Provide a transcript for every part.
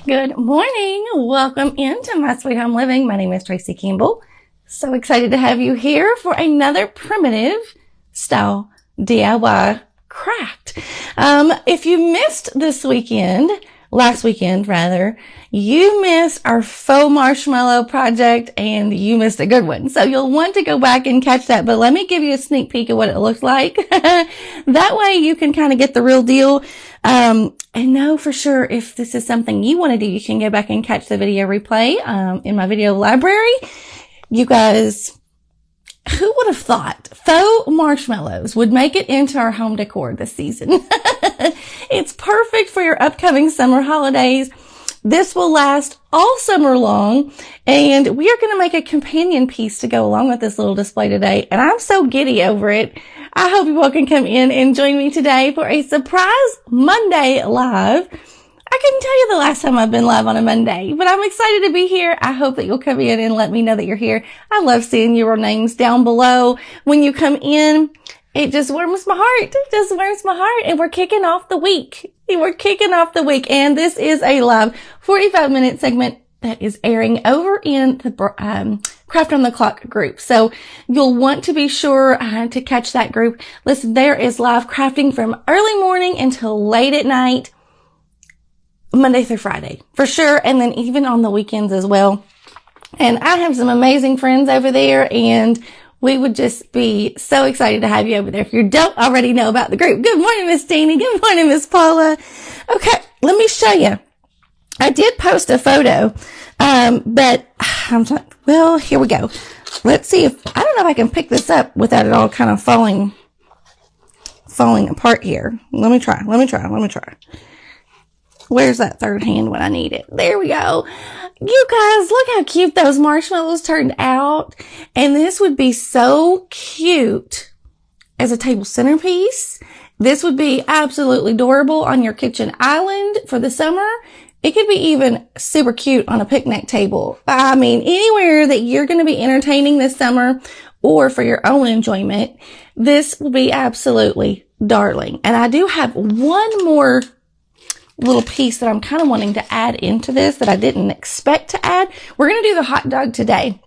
Good morning. Welcome into My Sweet Home Living. My name is Tracy Campbell. So excited to have you here for another primitive style DIY craft. If you missed last weekend rather, you missed our faux marshmallow project and you missed a good one. So you'll want to go back and catch that, but let me give you a sneak peek of what it looks like. That way you can kind of get the real deal. And know for sure if this is something you want to do, you can go back and catch the video replay, in my video library. You guys, who would have thought faux marshmallows would make it into our home decor this season? It's perfect for your upcoming summer holidays. This will last all summer long, and we are going to make a companion piece to go along with this little display today, and I'm so giddy over it. I hope you all can come in and join me today for a surprise Monday live. I couldn't tell you the last time I've been live on a Monday, but I'm excited to be here. I hope that you'll come in and let me know that you're here. I love seeing your names down below when you come in. It just warms my heart. It just warms my heart. And we're kicking off the week. And this is a live 45-minute segment that is airing over in the Craft on the Clock group. So you'll want to be sure to catch that group. Listen, there is live crafting from early morning until late at night, Monday through Friday, for sure. And then even on the weekends as well. And I have some amazing friends over there, and we would just be so excited to have you over there if you don't already know about the group. Good morning, Miss Teeny. Good morning, Miss Paula. Okay, let me show you. I did post a photo, but I'm like, well, here we go. Let's see if, I don't know if I can pick this up without it all kind of falling apart here. Let me try. Where's that third hand when I need it? There we go. You guys, look how cute those marshmallows turned out. And this would be so cute as a table centerpiece. This would be absolutely adorable on your kitchen island for the summer. It could be even super cute on a picnic table. I mean, anywhere that you're going to be entertaining this summer or for your own enjoyment, this will be absolutely darling. And I do have one more little piece that I'm kind of wanting to add into this that I didn't expect to add. We're going to do the hot dog today.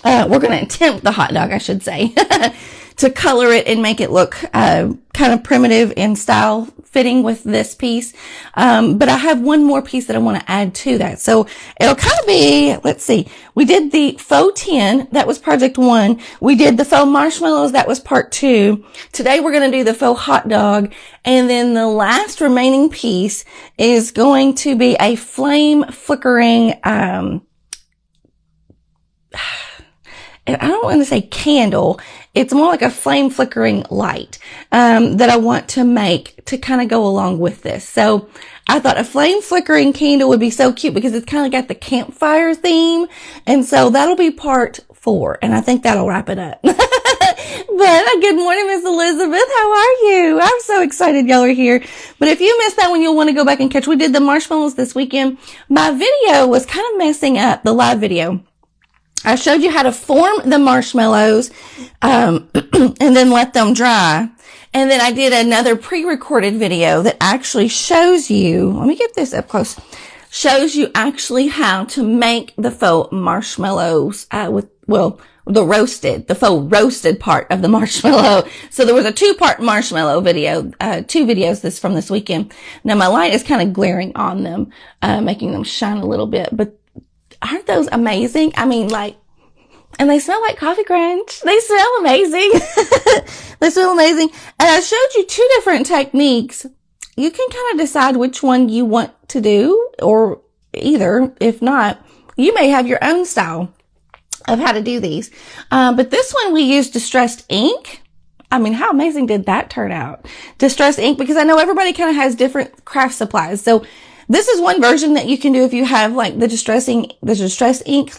We're going to attempt the hot dog, I should say, to color it and make it look kind of primitive in style, fitting with this piece. But I have one more piece that I want to add to that. So it'll kind of be, let's see, we did the faux tin, that was project 1. We did the faux marshmallows, that was part 2. Today we're going to do the faux hot dog. And then the last remaining piece is going to be a flame flickering, I don't want to say candle. It's more like a flame flickering light, that I want to make to kind of go along with this. So I thought a flame flickering candle would be so cute because it's kind of got the campfire theme. And so that'll be part 4. And I think that'll wrap it up. But good morning, Miss Elizabeth. How are you? I'm so excited y'all are here. But if you missed that one, you'll want to go back and catch. We did the marshmallows this weekend. My video was kind of messing up, the live video. I showed you how to form the marshmallows, and then let them dry. And then I did another pre-recorded video that actually shows you, let me get this up close, shows you actually how to make the faux marshmallows, the faux roasted part of the marshmallow. So there was a 2-part marshmallow video, 2 videos from this weekend. Now my light is kind of glaring on them, making them shine a little bit, but aren't those amazing? I mean, and they smell like coffee crunch. They smell amazing. They smell amazing. And I showed you 2 different techniques. You can kind of decide which one you want to do, or either. If not, you may have your own style of how to do these. But this one we used distressed ink. I mean, how amazing did that turn out? Distressed ink, because I know everybody kind of has different craft supplies. So this is one version that you can do if you have like the distress ink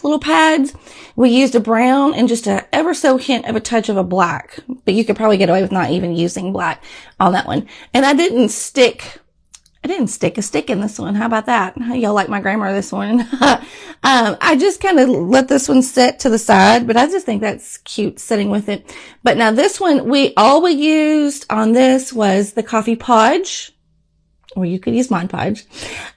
little pads. We used a brown and just a ever so hint of a touch of a black, but you could probably get away with not even using black on that one. And I didn't stick a stick in this one. How about that? Y'all like my grammar this one. I just kind of let this one sit to the side, but I just think that's cute sitting with it. But now this one, all we used on this was the coffee podge. or you could use Mod Podge.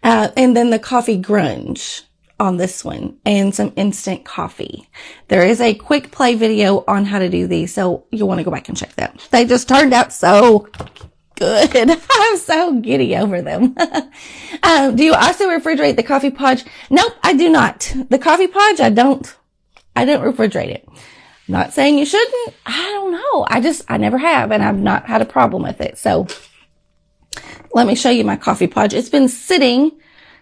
And then the coffee grunge on this one, and some instant coffee. There is a quick play video on how to do these, so you'll want to go back and check that. They just turned out so good. I'm so giddy over them. Do you also refrigerate the coffee podge? Nope, I do not. The coffee podge, I don't refrigerate it. I'm not saying you shouldn't. I don't know. I never have, and I've not had a problem with it. So let me show you my coffee podge. It's been sitting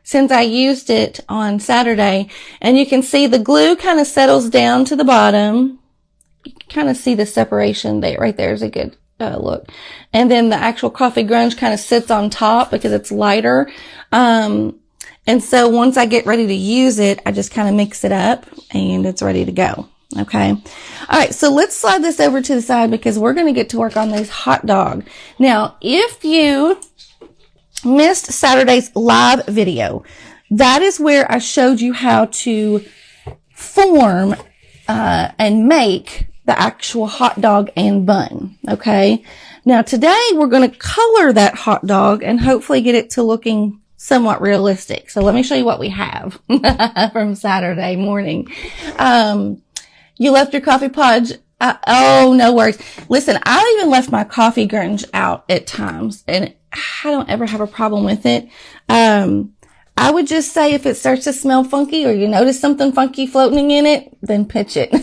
since I used it on Saturday, and you can see the glue kind of settles down to the bottom. You can kind of see the separation there. Right there is a good look. And then the actual coffee grunge kind of sits on top because it's lighter. And so once I get ready to use it, I just kind of mix it up and it's ready to go. Okay. All right. So let's slide this over to the side because we're going to get to work on this hot dog. Now, if you missed Saturday's live video, that is where I showed you how to form and make the actual hot dog and bun. Okay. Now today we're going to color that hot dog and hopefully get it to looking somewhat realistic. So let me show you what we have from Saturday morning. You left your coffee podge. Oh, no worries. Listen, I even left my coffee grunge out at times, and I don't ever have a problem with it. I would just say if it starts to smell funky or you notice something funky floating in it, then pitch it.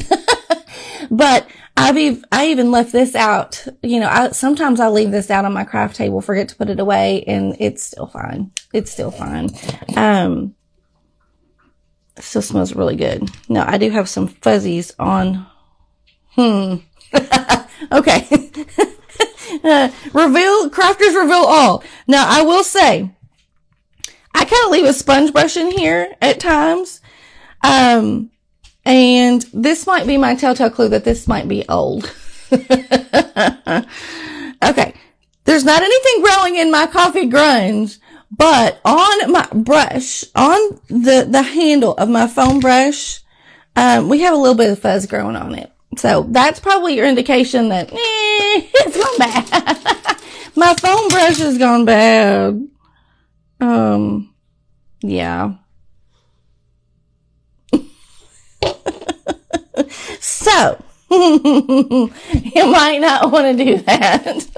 But I even left this out. You know, sometimes I leave this out on my craft table, forget to put it away, and it's still fine. It's still fine. It still smells really good. Now, I do have some fuzzies on. Okay. Crafters reveal all. Now, I will say, I kind of leave a sponge brush in here at times. And this might be my telltale clue that this might be old. Okay. There's not anything growing in my coffee grunge, but on my brush, on the handle of my foam brush, we have a little bit of fuzz growing on it. So that's probably your indication that, it's gone bad. My foam brush has gone bad. Yeah. So, you might not want to do that.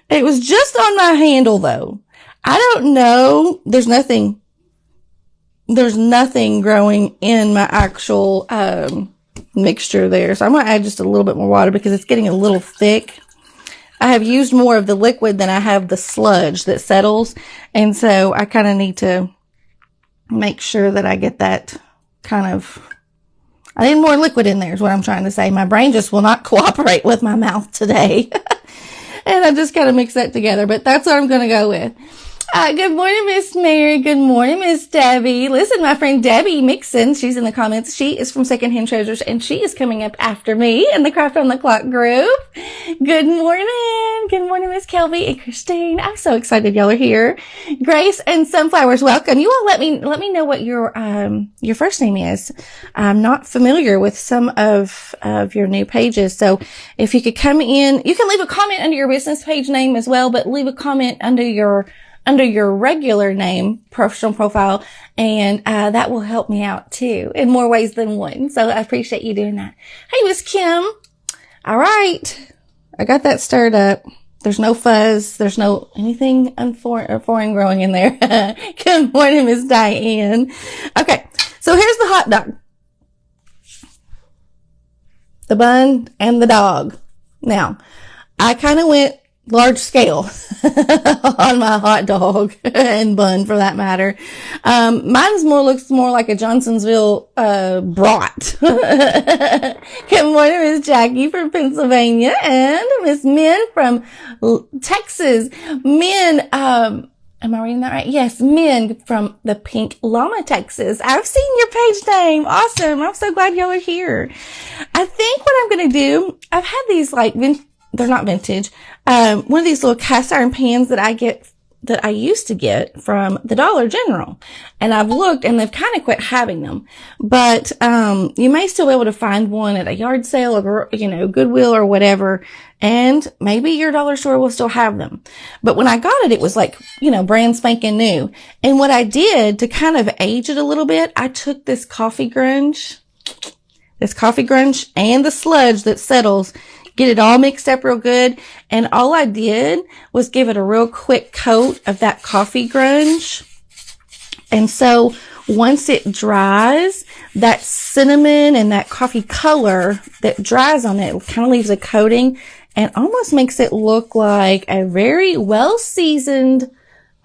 It was just on my handle though. I don't know. There's nothing growing in my actual, mixture there. So I'm going to add just a little bit more water because it's getting a little thick. I have used more of the liquid than I have the sludge that settles. And so I kind of need to make sure that I get that kind of, I need more liquid in there is what I'm trying to say. My brain just will not cooperate with my mouth today. And I just kind of mix that together, but that's what I'm going to go with. Good morning, Miss Mary. Good morning, Miss Debbie. Listen, my friend Debbie Mixon, she's in the comments. She is from Secondhand Treasures, and she is coming up after me in the Craft on the Clock group. Good morning. Good morning, Miss Kelby and Christine. I'm so excited y'all are here. Grace and Sunflowers, welcome. You all let me know what your first name is. I'm not familiar with some of your new pages. So if you could come in, you can leave a comment under your business page name as well, but leave a comment under your regular name, professional profile, and that will help me out too in more ways than one. So I appreciate you doing that. Hey, Miss Kim. All right. I got that stirred up. There's no fuzz. There's no anything foreign growing in there. Good morning, Miss Diane. Okay. So here's the hot dog. The bun and the dog. Now, I kind of went large scale on my hot dog and bun for that matter. Looks more like a Johnsonville brat. Good morning, Miss Jackie from Pennsylvania and Miss Min from Texas. Min, am I reading that right? Yes, Min from the Pink Llama, Texas. I've seen your page name. Awesome. I'm so glad y'all are here. I think what I'm going to do, I've had these they're not vintage. One of these little cast iron pans that I get that I used to get from the Dollar General. And I've looked and they've kind of quit having them. But, you may still be able to find one at a yard sale or, you know, Goodwill or whatever. And maybe your dollar store will still have them. But when I got it, it was like, you know, brand spanking new. And what I did to kind of age it a little bit, I took this coffee grunge and the sludge that settles, get it all mixed up real good. And all I did was give it a real quick coat of that coffee grunge. And so once it dries, that cinnamon and that coffee color that dries on it kind of leaves a coating and almost makes it look like a very well-seasoned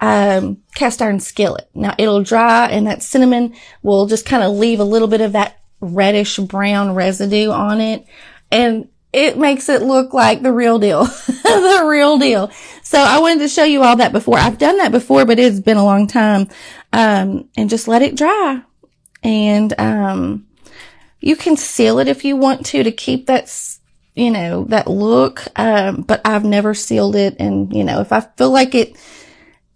cast iron skillet. Now it'll dry and that cinnamon will just kind of leave a little bit of that reddish brown residue on it. And it makes it look like the real deal. The real deal. So I wanted to show you all that before. I've done that before, but it's been a long time. And just let it dry. And you can seal it if you want to keep that, you know, that look. But I've never sealed it. And, you know, if I feel like if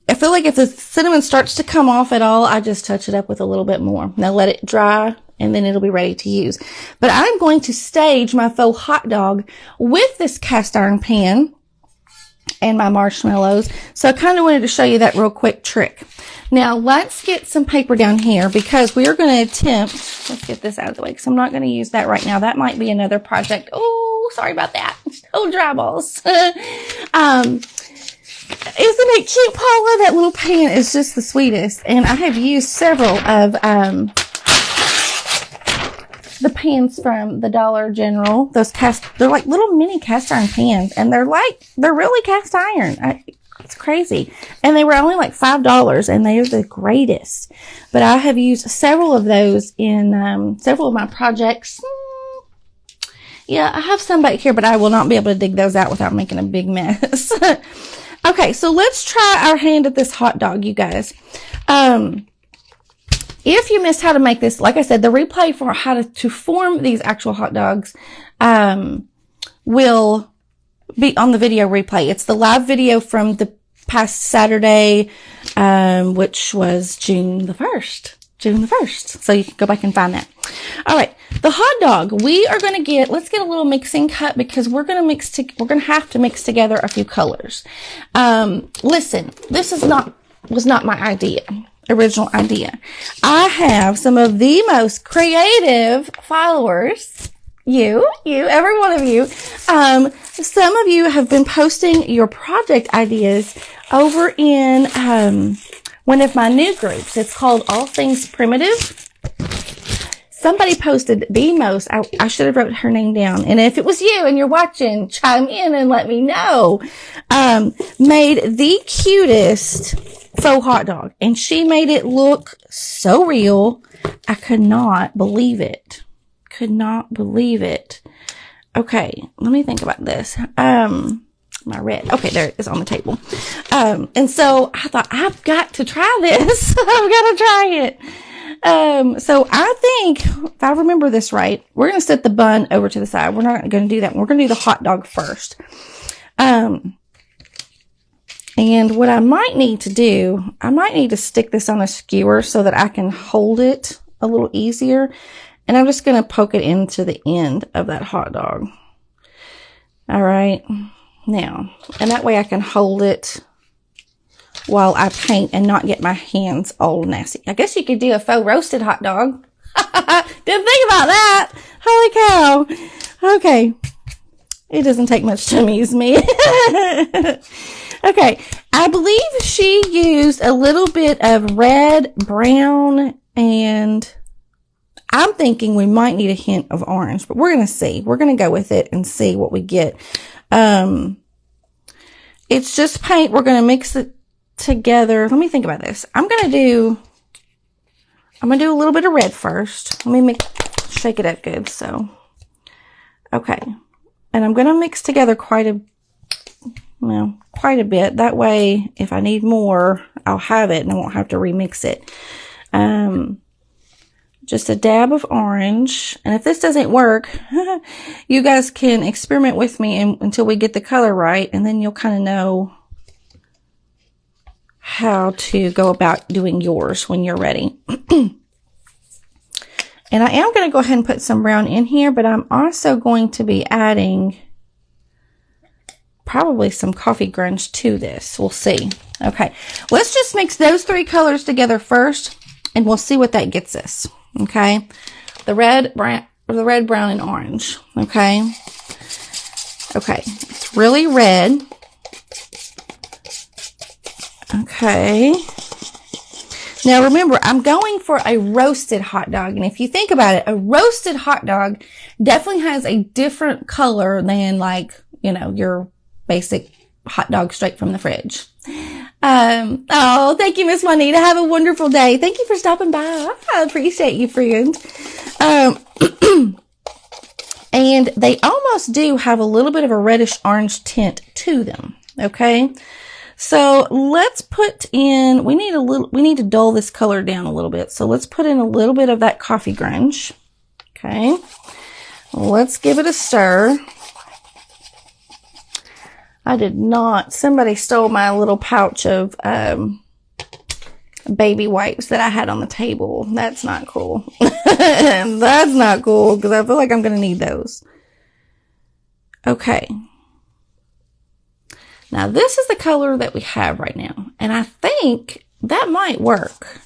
the cinnamon starts to come off at all, I just touch it up with a little bit more. Now let it dry and then it'll be ready to use. But I'm going to stage my faux hot dog with this cast iron pan and my marshmallows. So I kind of wanted to show you that real quick trick. Now let's get some paper down here because we are going to attempt, let's get this out of the way because I'm not going to use that right now. That might be another project. Oh, sorry about that. Oh, dry balls. Isn't it cute, Paula? That little pan is just the sweetest. And I have used several of the pans from the Dollar General. They're like little mini cast iron pans. And they're really cast iron. It's crazy. And they were only like $5 and they are the greatest. But I have used several of those in several of my projects. Yeah, I have some back here, but I will not be able to dig those out without making a big mess. Okay, so let's try our hand at this hot dog, you guys. If you missed how to make this, like I said, the replay for how to form these actual hot dogs will be on the video replay. It's the live video from the past Saturday, which was June the 1st. So you can go back and find that. All right. The hot dog, we are going to let's get a little mixing cup because we're going to have to mix together a few colors. Listen, this was not my original idea. I have some of the most creative followers. Every one of you. Some of you have been posting your project ideas over in, one of my new groups. It's called All Things Primitive. Somebody posted the most, I should have wrote her name down. And if it was you and you're watching, chime in and let me know. Made the cutest faux hot dog. And she made it look so real. I could not believe it. Okay, let me think about this. My red. Okay, there it is on the table. And so I thought, I've got to try this. I've got to try it. So I think, if I remember this right, we're going to set the bun over to the side. We're not going to do that. We're going to do the hot dog first. And what I might need to do, I might need to stick this on a skewer so that I can hold it a little easier. And I'm just going to poke it into the end of that hot dog. All right. Now, and that way I can hold it while I paint and not get my hands all nasty. I guess you could do a faux roasted hot dog. Didn't think about that. Holy cow. Okay. It doesn't take much to amuse me. Okay. I believe she used a little bit of red, brown, and I'm thinking we might need a hint of orange, but we're going to see. We're going to go with it and see what we get. It's just paint. We're going to mix it together. Let me think about this. I'm going to do a little bit of red first. Let me shake it up good. So, okay. And I'm going to mix together quite a bit. That way, if I need more, I'll have it and I won't have to remix it. Just a dab of orange. And if this doesn't work, you guys can experiment with me until we get the color right. And then you'll kind of know how to go about doing yours when you're ready. And I am going to go ahead and put some brown in here, but I'm also going to be adding probably some coffee grunge to this. We'll see. Okay, let's just mix those three colors together first, and we'll see what that gets us. Okay, the red, brown, and orange. Okay, it's really red. Okay. Now remember, I'm going for a roasted hot dog. And if you think about it, a roasted hot dog definitely has a different color than, like, you know, your basic hot dog straight from the fridge. Oh, thank you, Miss Juanita. Have a wonderful day. Thank you for stopping by. I appreciate you, friend. And they almost do have a little bit of a reddish orange tint to them. Okay. So let's put in, we need to dull this color down a little bit. So let's put in a little bit of that coffee grunge. Okay. Let's give it a stir. I did not, somebody stole my little pouch of, baby wipes that I had on the table. That's not cool. That's not cool, because I feel like I'm going to need those. Okay. Now, this is the color that we have right now, and I think that might work.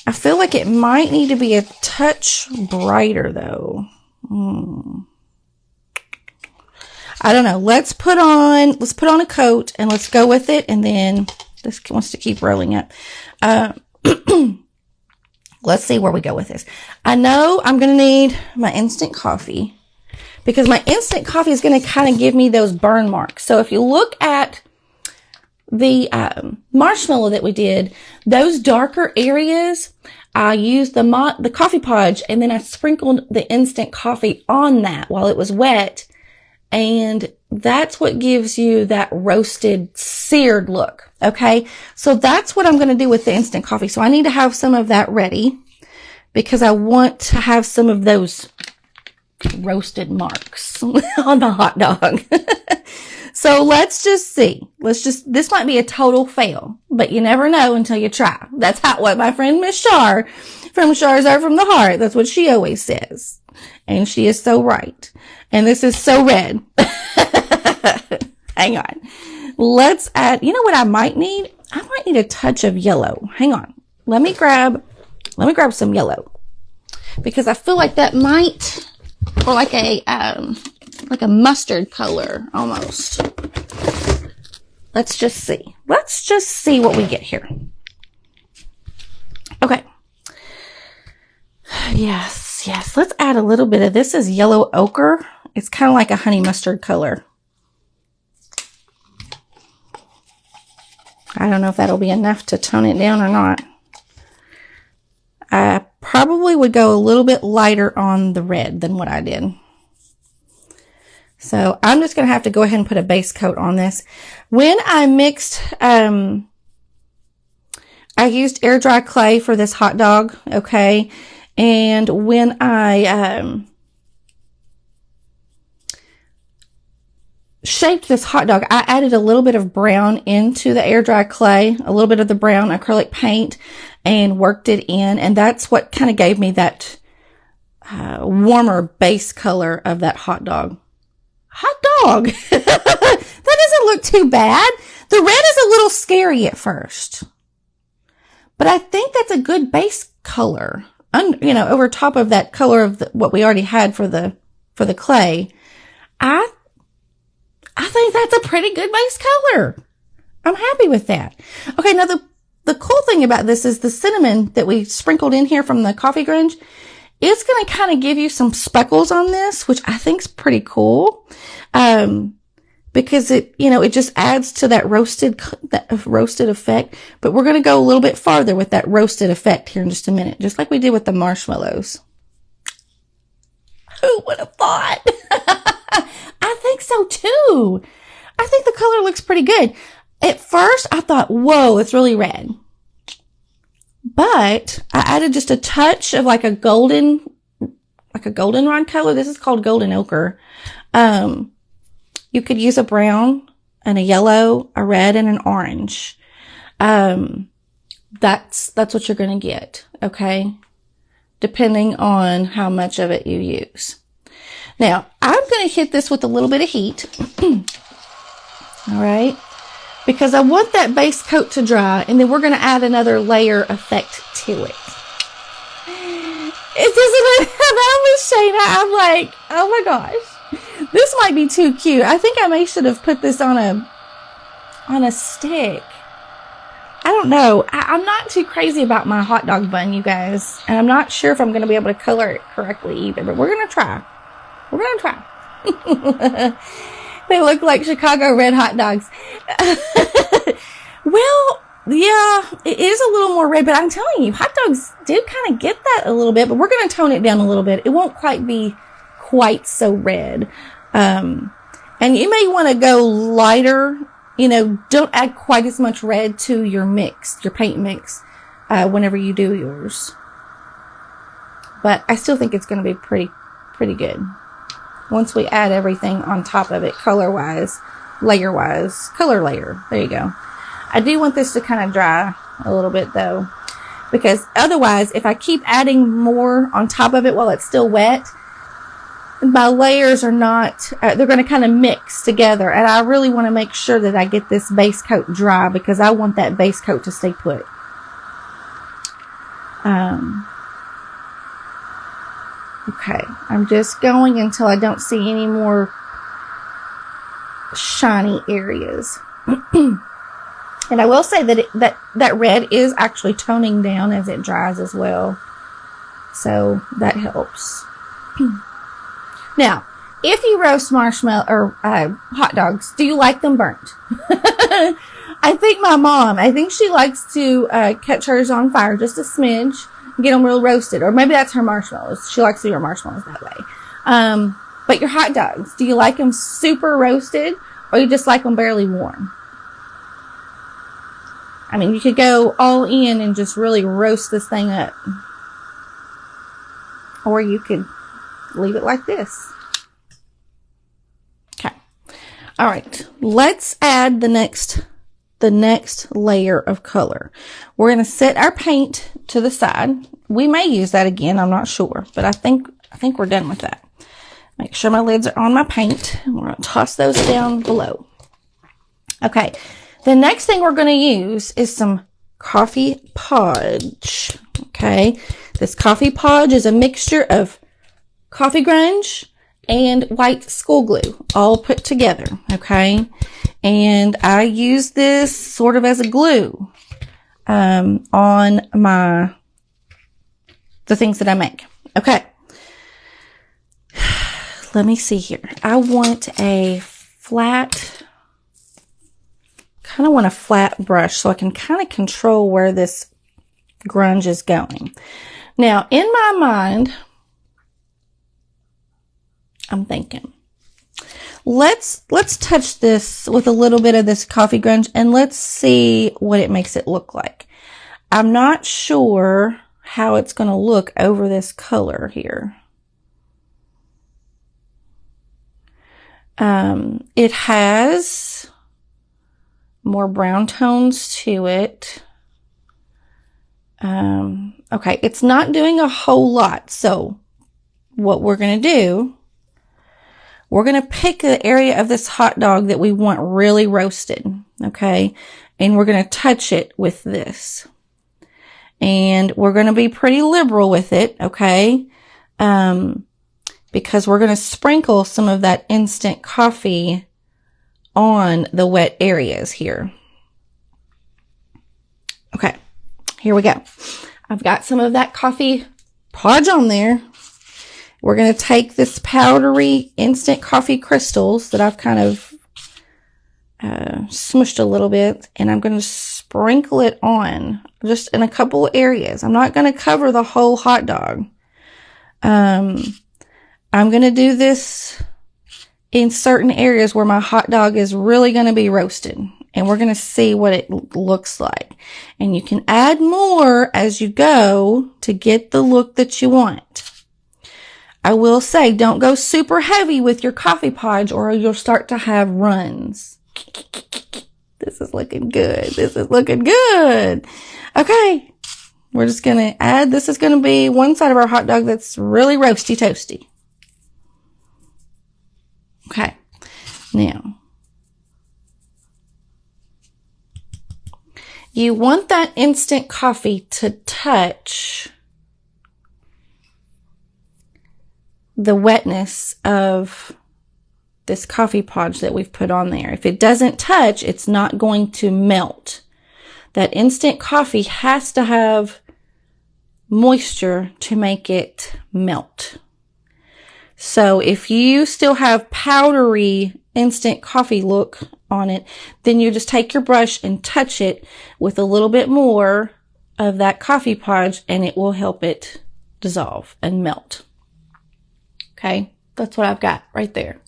I feel like it might need to be a touch brighter, though. I don't know. Let's put on a coat, and let's go with it, and then this wants to keep rolling it. Let's see where we go with this. I know I'm going to need my instant coffee, because my instant coffee is going to kind of give me those burn marks. So if you look at the marshmallow that we did, those darker areas, I used the coffee podge, and then I sprinkled the instant coffee on that while it was wet. And that's what gives you that roasted, seared look. Okay. So that's what I'm going to do with the instant coffee. So I need to have some of that ready, because I want to have some of those roasted marks on the hot dog. So let's just see. This might be a total fail, but you never know until you try. That's what my friend Miss Shar from Shar's Art from the Heart, that's what she always says. And she is so right. And this is so red. Hang on. Let's add, you know what I might need? I might need a touch of yellow. Hang on. Let me grab some yellow, because I feel like that might, or like a mustard color almost. Let's just see. Let's just see what we get here. Okay. Yes. Let's add a little bit of this. Is yellow ochre. It's kind of like a honey mustard color. I don't know if that'll be enough to tone it down or not. I probably would go a little bit lighter on the red than what I did. So I'm just going to have to go ahead and put a base coat on this. When I mixed, I used air dry clay for this hot dog. Okay. And when I, shaped this hot dog, I added a little bit of brown into the air dry clay, a little bit of the brown acrylic paint, and worked it in. And that's what kind of gave me that warmer base color of that hot dog. Hot dog! That doesn't look too bad. The red is a little scary at first, but I think that's a good base color. You know, over top of that color of what we already had for the clay. I think that's a pretty good base color. I'm happy with that. Okay, now the cool thing about this is the cinnamon that we sprinkled in here from the coffee grunge. It's going to kind of give you some speckles on this, which I think is pretty cool. Because it just adds to that roasted effect. But we're going to go a little bit farther with that roasted effect here in just a minute, just like we did with the marshmallows. Who would have thought? I think so too. I think the color looks pretty good. At first I thought, whoa, it's really red. But I added just a touch of like a goldenrod color. This is called golden ochre. You could use a brown and a yellow, a red and an orange. that's what you're going to get. Okay. Depending on how much of it you use. Now, I'm going to hit this with a little bit of heat. All right. Because I want that base coat to dry, and then we're going to add another layer effect to it. It doesn't, Shayna, I'm like, oh my gosh, this might be too cute. I think I should have put this on a stick. I don't know. I'm not too crazy about my hot dog bun, you guys. And I'm not sure if I'm going to be able to color it correctly either, but we're going to try. We're going to try. They look like Chicago red hot dogs. Well, yeah, it is a little more red, but I'm telling you, hot dogs do kind of get that a little bit, but we're going to tone it down a little bit. It won't quite be quite so red. And you may want to go lighter. You know, don't add quite as much red to your mix, your paint mix, whenever you do yours. But I still think it's going to be pretty good. Once we add everything on top of it, color-wise, layer-wise, color layer. There you go. I do want this to kind of dry a little bit though, because otherwise, if I keep adding more on top of it while it's still wet, my layers are not, they're going to kind of mix together. And I really want to make sure that I get this base coat dry because I want that base coat to stay put. Okay. I'm just going until I don't see any more shiny areas. And I will say that that red is actually toning down as it dries as well. So that helps. Now, if you roast marshmallow or hot dogs, do you like them burnt? I think my mom, she likes to catch hers on fire just a smidge, get them real roasted, or maybe that's her marshmallows. She likes to do her marshmallows that way. But your hot dogs, do you like them super roasted, or you just like them barely warm? I mean, you could go all in and just really roast this thing up, or you could leave it like this. Okay. All right. Let's add the next layer of color. We're going to set our paint to the side. We may use that again. I'm not sure, but I think we're done with that. Make sure my lids are on my paint. We're going to toss those down below. Okay. The next thing we're going to use is some coffee podge. Okay. This coffee podge is a mixture of coffee grunge and white school glue all put together. Okay. And I use this sort of as a glue, on the things that I make. Okay. Let me see here. I want a flat brush so I can kind of control where this grunge is going. Now, in my mind, I'm thinking, let's touch this with a little bit of this coffee grunge and let's see what it makes it look like. I'm not sure how it's going to look over this color here. It has more brown tones to it. Okay, it's not doing a whole lot. So what we're going to do, we're going to pick the area of this hot dog that we want really roasted. Okay. And we're going to touch it with this. And we're going to be pretty liberal with it. Okay. Because we're going to sprinkle some of that instant coffee on the wet areas here. Okay. Here we go. I've got some of that coffee podge on there. We're going to take this powdery instant coffee crystals that I've kind of smushed a little bit, and I'm going to sprinkle it on just in a couple of areas. I'm not going to cover the whole hot dog. I'm going to do this in certain areas where my hot dog is really going to be roasted, and we're going to see what it looks like. And you can add more as you go to get the look that you want. I will say, don't go super heavy with your coffee podge or you'll start to have runs. This is looking good. This is looking good. Okay. We're just going to add, this is going to be one side of our hot dog that's really roasty toasty. Okay. Now, you want that instant coffee to touch the wetness of this coffee podge that we've put on there. If it doesn't touch, it's not going to melt. That instant coffee has to have moisture to make it melt. So if you still have powdery instant coffee look on it, then you just take your brush and touch it with a little bit more of that coffee podge and it will help it dissolve and melt. Okay, that's what I've got right there.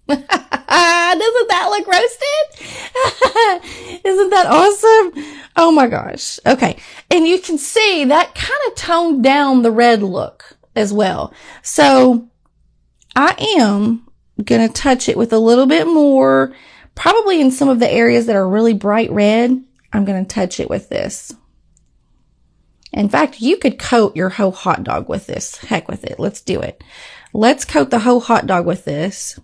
Doesn't that look roasted? Isn't that awesome? Oh my gosh. Okay. And you can see that kind of toned down the red look as well. So I am going to touch it with a little bit more, probably in some of the areas that are really bright red. I'm going to touch it with this. In fact, you could coat your whole hot dog with this. Heck with it. Let's do it. Let's coat the whole hot dog with this.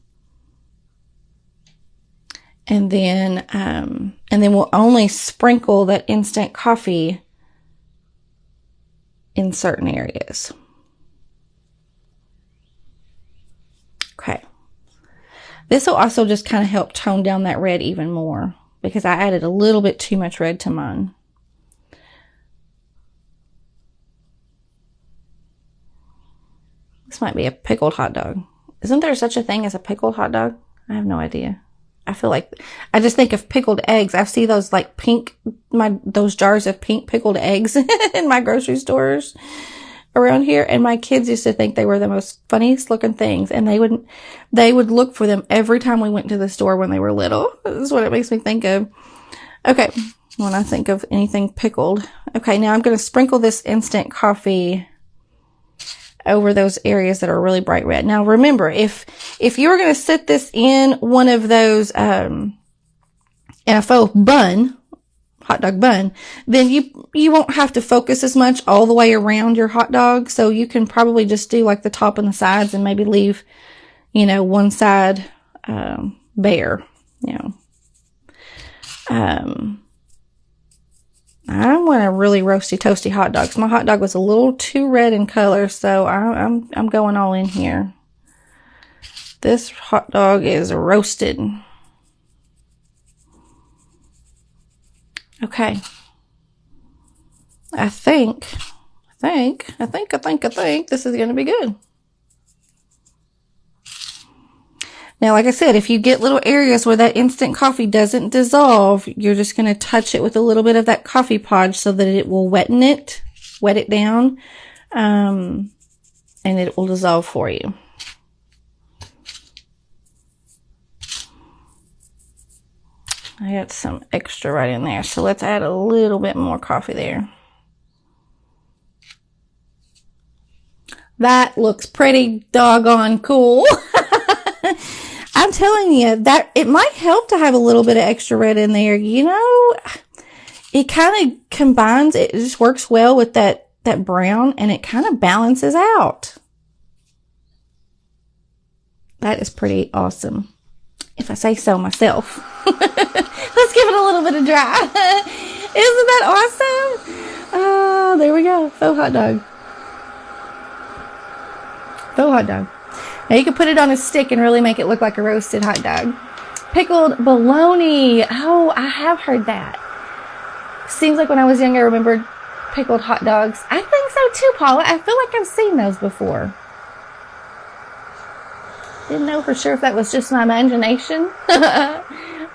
And then we'll only sprinkle that instant coffee in certain areas. Okay. This will also just kind of help tone down that red even more because I added a little bit too much red to mine. This might be a pickled hot dog. Isn't there such a thing as a pickled hot dog? I have no idea. I feel like, I just think of pickled eggs. I see those like pink, those jars of pink pickled eggs in my grocery stores around here. And my kids used to think they were the most funniest looking things. And they would look for them every time we went to the store when they were little. This is what it makes me think of. Okay. When I think of anything pickled. Okay. Now I'm going to sprinkle this instant coffee over those areas that are really bright red. Now remember, if you were going to sit this in one of those, in a faux bun, hot dog bun, then you won't have to focus as much all the way around your hot dog. So you can probably just do like the top and the sides and maybe leave, one side, bare, I want a really roasty, toasty hot dog. My hot dog was a little too red in color, so I'm going all in here. This hot dog is roasted. Okay. I think this is going to be good. Now, like I said, if you get little areas where that instant coffee doesn't dissolve, you're just going to touch it with a little bit of that coffee podge so that it will wet it down, and it will dissolve for you. I got some extra right in there, so let's add a little bit more coffee there. That looks pretty doggone cool. I'm telling you that it might help to have a little bit of extra red in there. It kind of combines, it just works well with that brown and it kind of balances out. That is pretty awesome, if I say so myself. Let's give it a little bit of dry. Isn't that awesome? Oh, there we go. Faux hot dog. Faux hot dog. Now you can put it on a stick and really make it look like a roasted hot dog. Pickled bologna. Oh, I have heard that. Seems like when I was young, I remembered pickled hot dogs. I think so too, Paula. I feel like I've seen those before. Didn't know for sure if that was just my imagination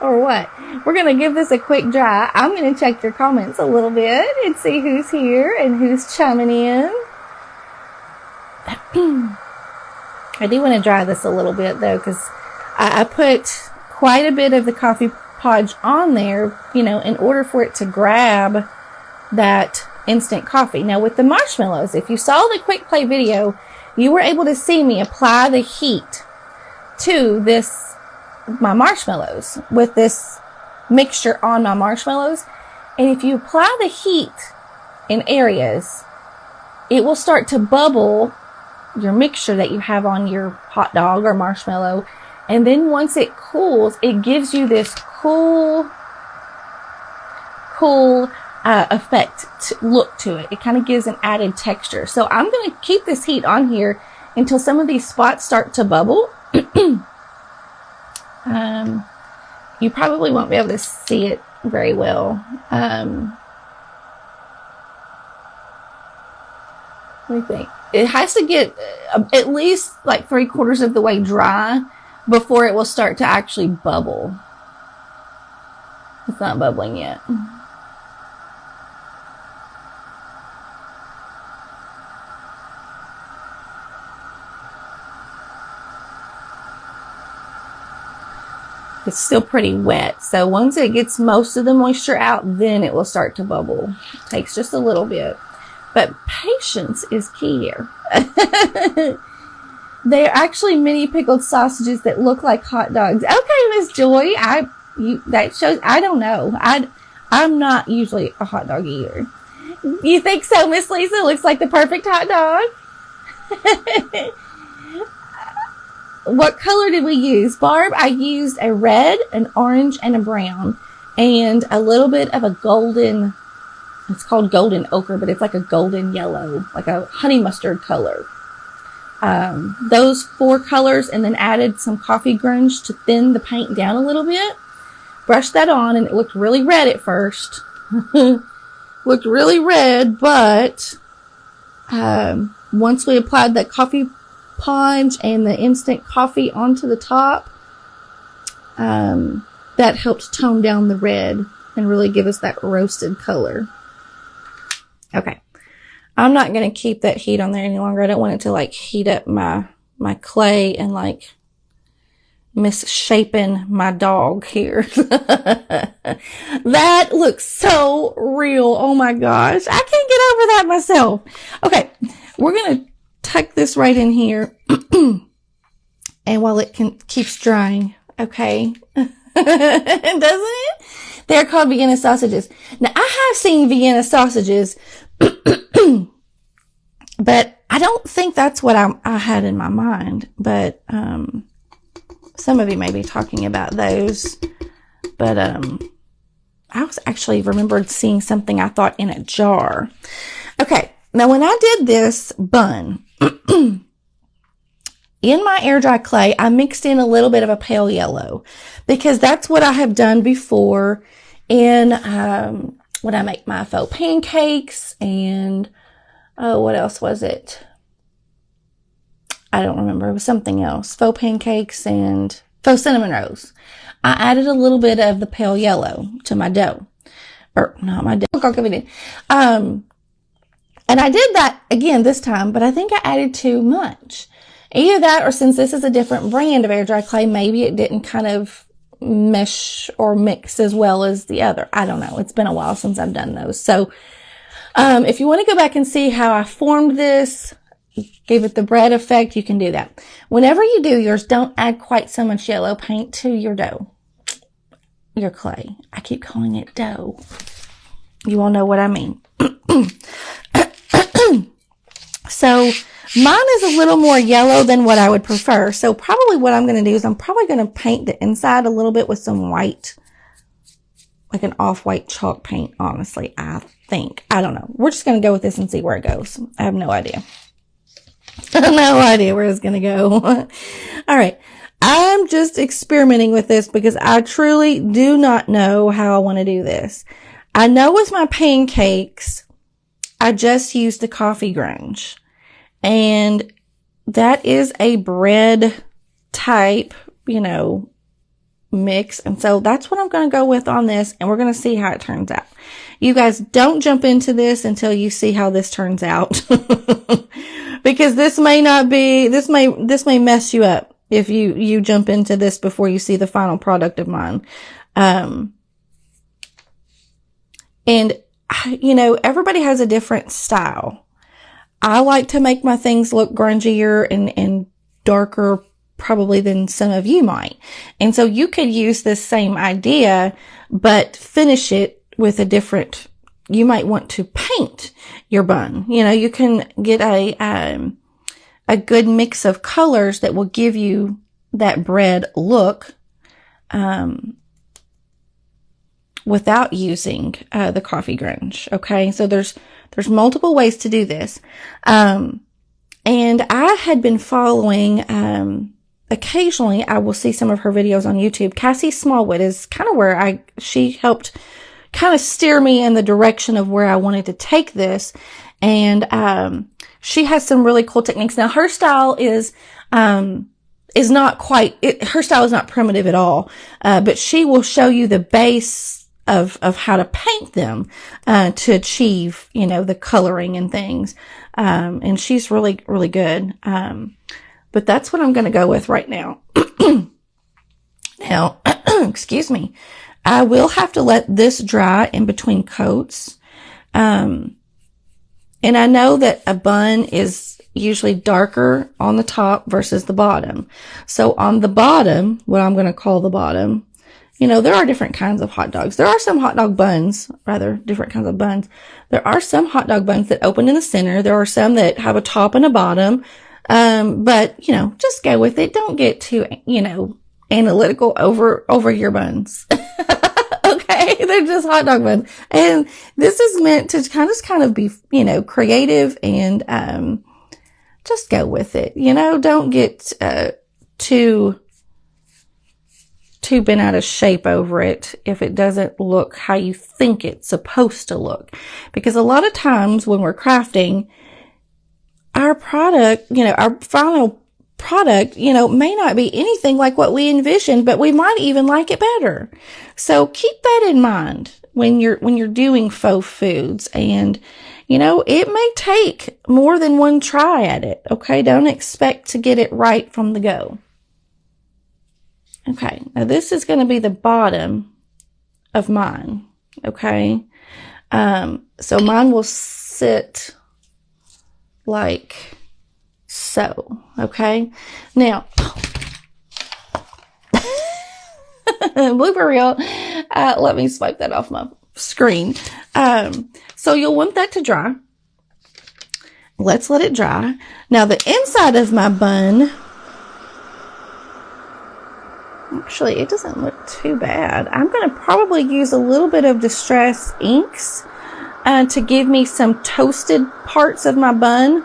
or what. We're going to give this a quick dry. I'm going to check your comments a little bit and see who's here and who's chiming in. I do want to dry this a little bit though, because I put quite a bit of the coffee podge on there, in order for it to grab that instant coffee. Now with the marshmallows, if you saw the quick play video, you were able to see me apply the heat to my marshmallows with this mixture on my marshmallows. And if you apply the heat in areas, it will start to bubble your mixture that you have on your hot dog or marshmallow. And then once it cools, it gives you this cool look to it. It kind of gives an added texture. So I'm going to keep this heat on here until some of these spots start to bubble. You probably won't be able to see it very well. Let me think. It has to get at least like 3/4 of the way dry before it will start to actually bubble. It's not bubbling yet. It's still pretty wet. So once it gets most of the moisture out, then it will start to bubble. It takes just a little bit. But patience is key here. They are actually mini pickled sausages that look like hot dogs. Okay, Miss Joy. That shows, I don't know. I'm not usually a hot dog eater. You think so, Miss Lisa? Looks like the perfect hot dog. What color did we use? Barb, I used a red, an orange, and a brown. And a little bit of a golden, it's called golden ochre, but it's like a golden yellow, like a honey mustard color. Those 4 colors, and then added some coffee grunge to thin the paint down a little bit. Brushed that on, and it looked really red at first. Looked really red, but once we applied that coffee punch and the instant coffee onto the top, that helped tone down the red and really give us that roasted color. Okay. I'm not going to keep that heat on there any longer. I don't want it to like heat up my clay and like misshapen my dog here. That looks so real. Oh my gosh. I can't get over that myself. Okay. We're going to tuck this right in here. And while it keeps drying. Okay. Doesn't it? They're called Vienna sausages. Now I have seen Vienna sausages, but I don't think that's what I had in my mind. But, some of you may be talking about those, but, I was actually remembered seeing something I thought in a jar. Okay. Now when I did this bun, in my air dry clay, I mixed in a little bit of a pale yellow because that's what I have done before in, when I make my faux pancakes and, what else was it? I don't remember. It was something else. Faux pancakes and faux cinnamon rolls. I added a little bit of the pale yellow to my dough. Or not my dough. And I did that again this time, but I think I added too much. Either that, or since this is a different brand of air dry clay, maybe it didn't kind of mesh or mix as well as the other. I don't know. It's been a while since I've done those. So, if you want to go back and see how I formed this, gave it the bread effect, you can do that. Whenever you do yours, don't add quite so much yellow paint to your dough. Your clay. I keep calling it dough. You all know what I mean. So mine is a little more yellow than what I would prefer. So probably what I'm going to do is I'm probably going to paint the inside a little bit with some white, like an off-white chalk paint, honestly, I think. I don't know. We're just going to go with this and see where it goes. I have no idea. No idea where it's going to go. All right. I'm just experimenting with this because I truly do not know how I want to do this. I know with my pancakes, I just used the coffee grunge. And that is a bread type, mix. And so that's what I'm going to go with on this. And we're going to see how it turns out. You guys don't jump into this until you see how this turns out. Because this may mess you up if you jump into this before you see the final product of mine. And everybody has a different style. I like to make my things look grungier and darker probably than some of you might. And so you could use this same idea, but finish it with a different, you might want to paint your bun. You know, you can get a good mix of colors that will give you that bread look, without using, the coffee grunge. Okay. So there's multiple ways to do this. And I had been following, occasionally I will see some of her videos on YouTube. Cassie Smallwood is kind of where she helped kind of steer me in the direction of where I wanted to take this. And, she has some really cool techniques. Now her style is not quite, her style is not primitive at all. But she will show you the base of how to paint them, to achieve, you know, the coloring and things. And she's really, really good. But that's what I'm going to go with right now. Now, excuse me. I will have to let this dry in between coats. And I know that a bun is usually darker on the top versus the bottom. So on the bottom, what I'm going to call the bottom, you know, there are different kinds of hot dogs. There are some hot dog buns, rather different kinds of buns. There are some hot dog buns that open in the center. There are some that have a top and a bottom. But, you know, just go with it. Don't get too, you know, analytical over your buns. Okay. They're just hot dog buns. And this is meant to kind of be, you know, creative and, just go with it. You know, don't get, too bent out of shape over it if it doesn't look how you think it's supposed to look. Because a lot of times when we're crafting, our product, you know, our final product, you know, may not be anything like what we envisioned, but we might even like it better. So keep that in mind when you're doing faux foods. And, you know, it may take more than one try at it. Okay. Don't expect to get it right from the go. Okay. Now this is going to be the bottom of mine. Okay. So mine will sit like so. Okay. Now, blooper reel. Let me swipe that off my screen. So you'll want that to dry. Let's let it dry. Now the inside of my bun, actually, it doesn't look too bad. I'm going to probably use a little bit of Distress inks to give me some toasted parts of my bun.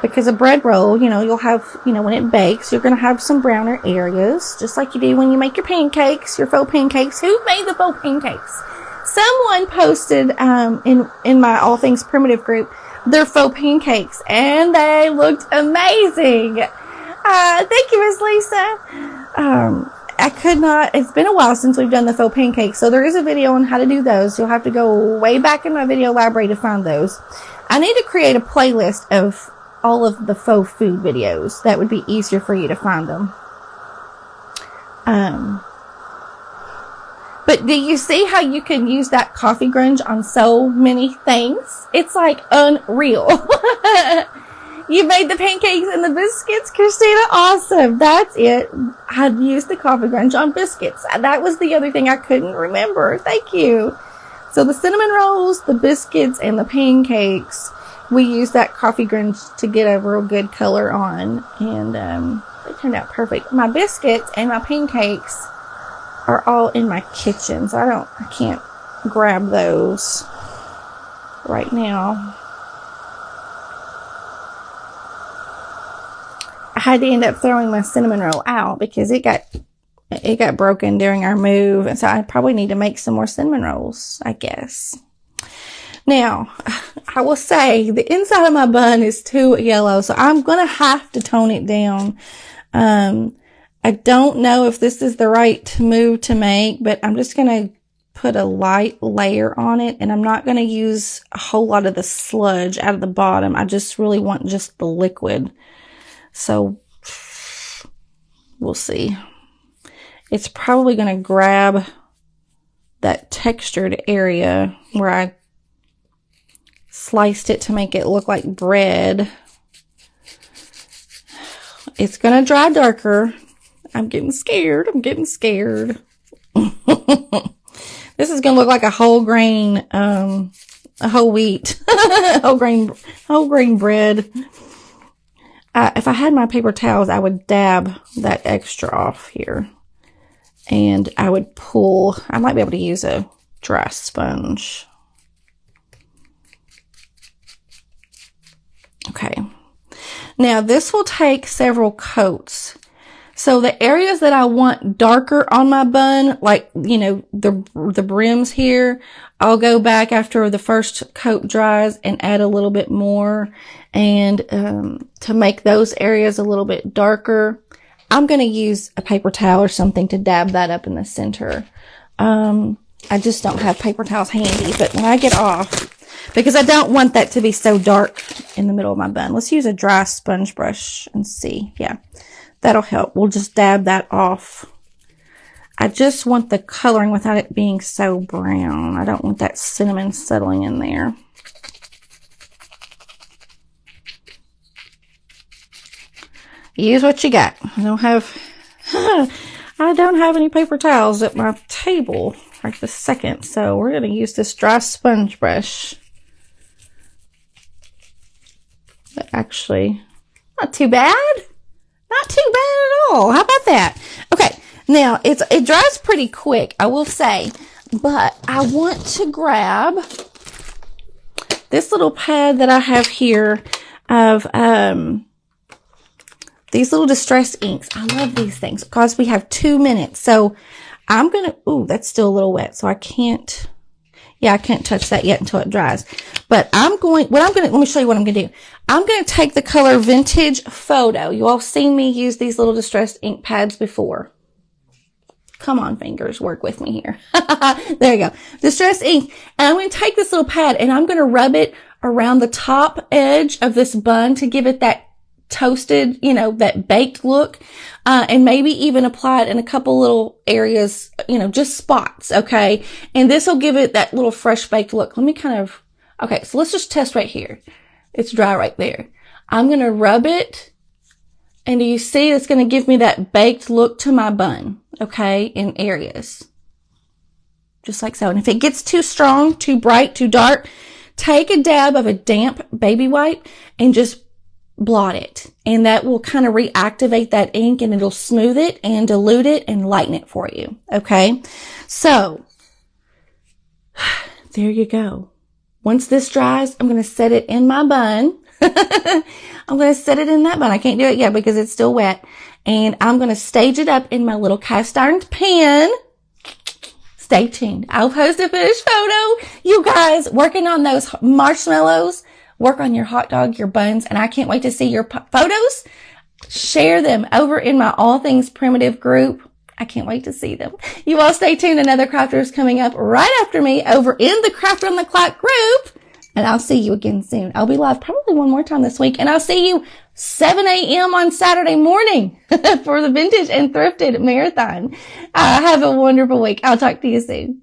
Because a bread roll, you know, you'll have, you know, when it bakes, you're going to have some browner areas, just like you do when you make your pancakes, your faux pancakes. Who made the faux pancakes? Someone posted in my All Things Primitive group their faux pancakes, and they looked amazing. Thank you, Miss Lisa. I could not, it's been a while since we've done the faux pancakes, so there is a video on how to do those. You'll have to go way back in my video library to find those. I need to create a playlist of all of the faux food videos. That would be easier for you to find them. But do you see how you can use that coffee grunge on so many things? It's like unreal. You made the pancakes and the biscuits, Christina. Awesome. That's it. I'd used the coffee grunge on biscuits. That was the other thing I couldn't remember. Thank you. So the cinnamon rolls, the biscuits, and the pancakes, we used that coffee grunge to get a real good color on. And they turned out perfect. My biscuits and my pancakes are all in my kitchen, so I can't grab those right now. I had to end up throwing my cinnamon roll out because it got broken during our move, and so I probably need to make some more cinnamon rolls, I guess. Now, I will say the inside of my bun is too yellow, so I'm going to have to tone it down. I don't know if this is the right move to make, but I'm just going to put a light layer on it, and I'm not going to use a whole lot of the sludge out of the bottom. I just really want just the liquid. So we'll see. It's probably going to grab that textured area where I sliced it to make it look like bread. It's going to dry darker. I'm getting scared. I'm getting scared. This is going to look like a whole grain, a whole wheat, whole grain bread. If I had my paper towels, I would dab that extra off here. And I would pull, I might be able to use a dry sponge. Okay. Now this will take several coats. So the areas that I want darker on my bun, like, you know, the brims here, I'll go back after the first coat dries and add a little bit more. And to make those areas a little bit darker, I'm going to use a paper towel or something to dab that up in the center. I just don't have paper towels handy, but when I get off, because I don't want that to be so dark in the middle of my bun. Let's use a dry sponge brush and see. Yeah, that'll help. We'll just dab that off. I just want the coloring without it being so brown. I don't want that cinnamon settling in there. Use what you got. I don't have any paper towels at my table right this second, so we're going to use this dry sponge brush. But actually, not too bad. Not too bad at all. How about that? Okay, now it dries pretty quick, I will say, but I want to grab this little pad that I have here of these little distress inks. I love these things because we have 2 minutes. So I'm going to, ooh, that's still a little wet. So I can't touch that yet until it dries. But let me show you what I'm going to do. I'm going to take the color Vintage Photo. You all seen me use these little distressed ink pads before. Come on, fingers, work with me here. There you go. Distressed ink. And I'm going to take this little pad and I'm going to rub it around the top edge of this bun to give it that toasted, you know, that baked look, and maybe even apply it in a couple little areas, you know, just spots. Okay. And this will give it that little fresh baked look. Let me okay. So let's just test right here. It's dry right there. I'm going to rub it. And do you see it's going to give me that baked look to my bun? Okay. In areas. Just like so. And if it gets too strong, too bright, too dark, take a dab of a damp baby wipe and just blot it, and that will kind of reactivate that ink and it'll smooth it and dilute it and lighten it for you. Okay. So there you go. Once this dries, I'm going to set it in my bun. I'm going to set it in that bun. I can't do it yet because it's still wet, and I'm going to stage it up in my little cast iron pan. Stay tuned. I'll post a finished photo. You guys working on those marshmallows. Work on your hot dog, your buns, and I can't wait to see your photos. Share them over in my All Things Primitive group. I can't wait to see them. You all stay tuned. Another crafter is coming up right after me over in the Craft on the Clock group. And I'll see you again soon. I'll be live probably one more time this week. And I'll see you 7 a.m. on Saturday morning for the Vintage and Thrifted Marathon. Have a wonderful week. I'll talk to you soon.